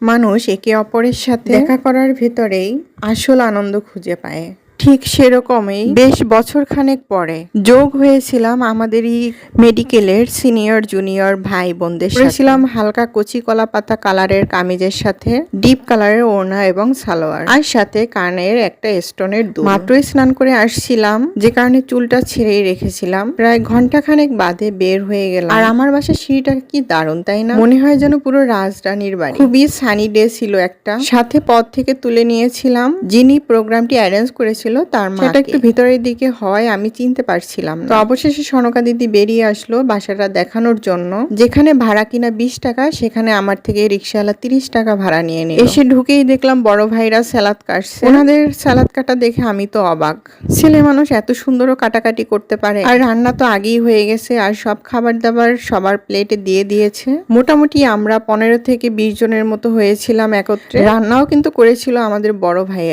মানুষ একে অপরের সাথে দেখা করার ভেতরেই আসল আনন্দ খুঁজে পায়। ঠিক সেরকমই বেশ বছরখানেক পরে যোগ হয়েছিলাম আমাদেরই মেডিকেলের সিনিয়র জুনিয়র ভাই বোনদের সাথে। পরেছিলাম হালকা কচি কলা পাতা কালারের কামিজের সাথে ডিপ কালারের ওড়না এবং সালোয়ার, আর সাথে কানের একটা স্টোনের দুল। মাত্রই স্নান করে আসছিলাম, যে কারণে চুলটা ছেড়েই রেখেছিলাম। প্রায় ঘন্টাখানেক বাদে বের হয়ে গেলাম। আর আমার বাসার সিঁড়িটা কি দারুণ, তাই না? মনে হয় যেন পুরো রাজরানীর বাড়ি। খুবই সানি ডে ছিল একটা। সাথে পথ থেকে তুলে নিয়েছিলাম যিনি প্রোগ্রামটি অ্যারেঞ্জ করেছিল তার মা। সেটা একটু ভিতরের দিকে হয় আমি চিনতে পারছিলাম না। তো অবশেষে সনকা দিদি বেরিয়ে আসলো বাসাটা দেখানোর জন্য। যেখানে ভাড়া কিনা 20 টাকা, সেখানে আমার থেকে রিক্সাওয়ালা 30 টাকা ভাড়া নিয়ে নিল। এসে ঢুকেই দেখলাম বড় ভাইরা সালাদ কাটছে। ওনাদের সালাদ কাটা দেখে আমি তো অবাক। ছেলে মানুষ এত সুন্দরও কাটাকাটি করতে পারে। আর রান্না তো আগেই হয়ে গেছে, আর সব খাবার দাবার সবার প্লেটে দিয়ে দিয়েছে। মোটামুটি আমরা 15 থেকে 20 জনের মতো হয়েছিলাম একত্রে। রান্নাও কিন্তু করেছিল আমাদের বড় ভাইয়ের।